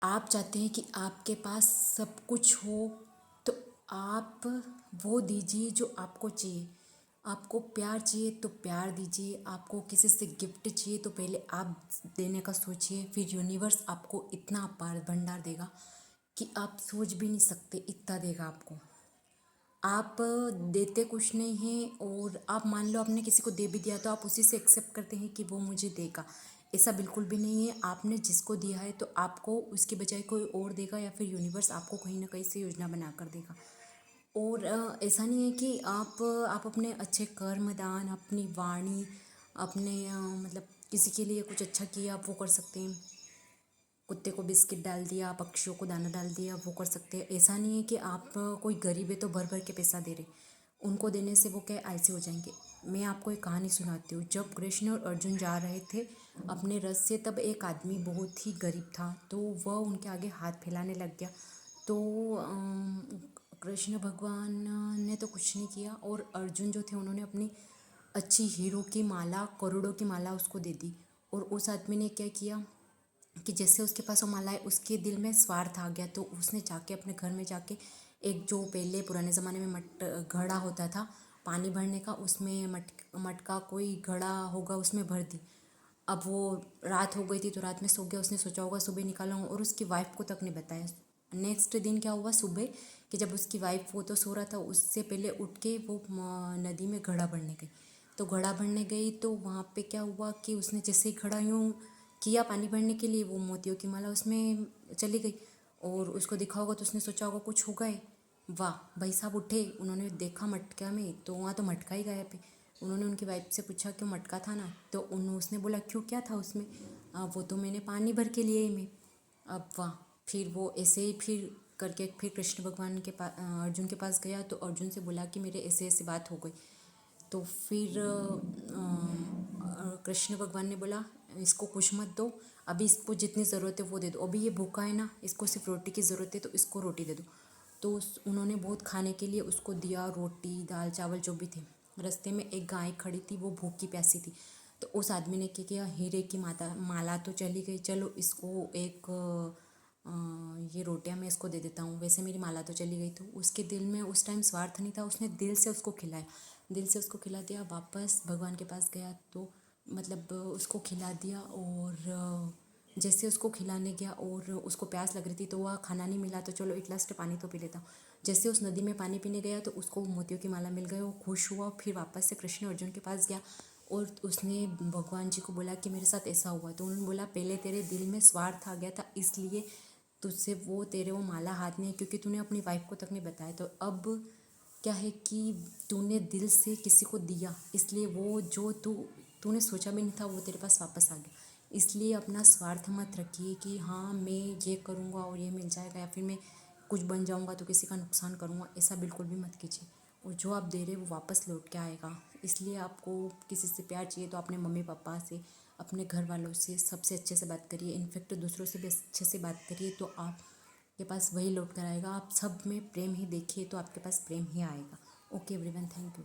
आप चाहते हैं कि आपके पास सब कुछ हो, तो आप वो दीजिए जो आपको चाहिए। आपको प्यार चाहिए तो प्यार दीजिए, आपको किसी से गिफ्ट चाहिए तो पहले आप देने का सोचिए, फिर यूनिवर्स आपको इतना अपार भंडार देगा कि आप सोच भी नहीं सकते, इतना देगा आपको। आप देते कुछ नहीं हैं और आप मान लो आपने किसी को दे भी दिया तो आप उसी से एक्सेप्ट करते हैं कि वो मुझे देगा। ऐसा बिल्कुल भी नहीं है। आपने जिसको दिया है तो आपको उसके बजाय कोई और देगा, या फिर यूनिवर्स आपको कहीं ना कहीं से योजना बना कर देगा। और ऐसा नहीं है कि आप अपने अच्छे कर्म दान, अपनी वाणी, अपने मतलब किसी के लिए कुछ अच्छा किया आप वो कर सकते हैं। कुत्ते को बिस्किट डाल दिया, पक्षियों को दाना डाल दिया, वो कर सकते हैं। ऐसा नहीं है कि आप कोई गरीब है तो भर भर के पैसा दे रहे, उनको देने से वो क्या ऐसे हो जाएंगे। मैं आपको एक कहानी सुनाती हूँ। जब कृष्ण और अर्जुन जा रहे थे अपने रथ से, तब एक आदमी बहुत ही गरीब था, तो वह उनके आगे हाथ फैलाने लग गया। तो कृष्ण भगवान ने तो कुछ नहीं किया, और अर्जुन जो थे उन्होंने अपनी अच्छी हीरो की माला, करोड़ों की माला उसको दे दी। और उस आदमी ने क्या किया कि जैसे उसके पास वो माला है, उसके दिल में स्वार्थ आ गया, तो उसने जाके अपने घर में जाके एक जो पहले पुराने ज़माने में घड़ा होता था पानी भरने का, उसमें मटका कोई घड़ा होगा उसमें भर दी। अब वो रात हो गई थी तो रात में सो गया, उसने सोचा होगा सुबह निकालूंगा, और उसकी वाइफ को तक नहीं बताया। नेक्स्ट दिन क्या हुआ सुबह, कि जब उसकी वाइफ, वो तो सो रहा था, उससे पहले उठ के वो नदी में घड़ा भरने गई। तो घड़ा भरने गई तो वहाँ पे क्या हुआ कि उसने जैसे ही घड़ा यूँ किया पानी भरने के लिए, वो मोतियों की माला उसमें चली गई। और उसको दिखा होगा तो उसने सोचा होगा कुछ होगा ही। वाह भाई साहब उठे, उन्होंने देखा मटका में, तो वहाँ तो मटका ही गायब है। उन्होंने उनकी वाइफ से पूछा क्यों, मटका था ना, तो उसने बोला क्यों क्या था उसमें। वो तो मैंने पानी भर के लिए ही मैं। अब वाह, फिर वो ऐसे ही फिर करके फिर कृष्ण भगवान के पास, अर्जुन के पास गया, तो अर्जुन से बोला कि मेरे ऐसे ऐसे बात हो गई। तो फिर कृष्ण भगवान ने बोला इसको कुछ मत दो, अभी इसको जितनी ज़रूरत है वो दे दो, अभी ये भूखा है ना, इसको सिर्फ रोटी की ज़रूरत है तो इसको रोटी दे दो। तो उन्होंने बहुत खाने के लिए उसको दिया, रोटी दाल चावल जो भी थे। रास्ते में एक गाय खड़ी थी, वो भूखी प्यासी थी। तो उस आदमी ने क्या किया, हीरे की माला तो चली गई, चलो इसको एक ये रोटियां मैं इसको दे देता हूँ, वैसे मेरी माला तो चली गई। तो उसके दिल में उस टाइम स्वार्थ नहीं था, उसने दिल से उसको खिलाया, दिल से उसको खिला दिया। वापस भगवान के पास गया तो मतलब उसको खिला दिया, और जैसे उसको खिलाने गया और उसको प्यास लग रही थी, तो वह खाना नहीं मिला, तो चलो एक लास्ट पानी तो पी लेता हूँ। जैसे उस नदी में पानी पीने गया तो उसको मोतियों की माला मिल गई, वो खुश हुआ। फिर वापस से कृष्ण अर्जुन के पास गया और उसने भगवान जी को बोला कि मेरे साथ ऐसा हुआ। तो उन्होंने बोला पहले तेरे दिल में स्वार्थ आ गया था, इसलिए तुझसे वो तेरे वो माला हाथ में है, क्योंकि तूने अपनी वाइफ को तक नहीं बताया। तो अब क्या है कि तूने दिल से किसी को दिया, इसलिए वो जो तूने सोचा भी नहीं था वो तेरे पास वापस आ गया। इसलिए अपना स्वार्थ मत रखिए कि हाँ मैं ये करूँगा और ये मिल जाएगा, या फिर मैं कुछ बन जाऊँगा तो किसी का नुकसान करूँगा, ऐसा बिल्कुल भी मत कीजिए। और जो आप दे रहे वो वापस लौट के आएगा। इसलिए आपको किसी से प्यार चाहिए तो अपने मम्मी पापा से, अपने घर वालों से सबसे अच्छे से बात करिए, इनफैक्ट दूसरों से भी अच्छे से बात करिए, तो आपके पास वही लौट कर आएगा। आप सब में प्रेम ही देखिए तो आपके पास प्रेम ही आएगा। Okay everyone, thank you.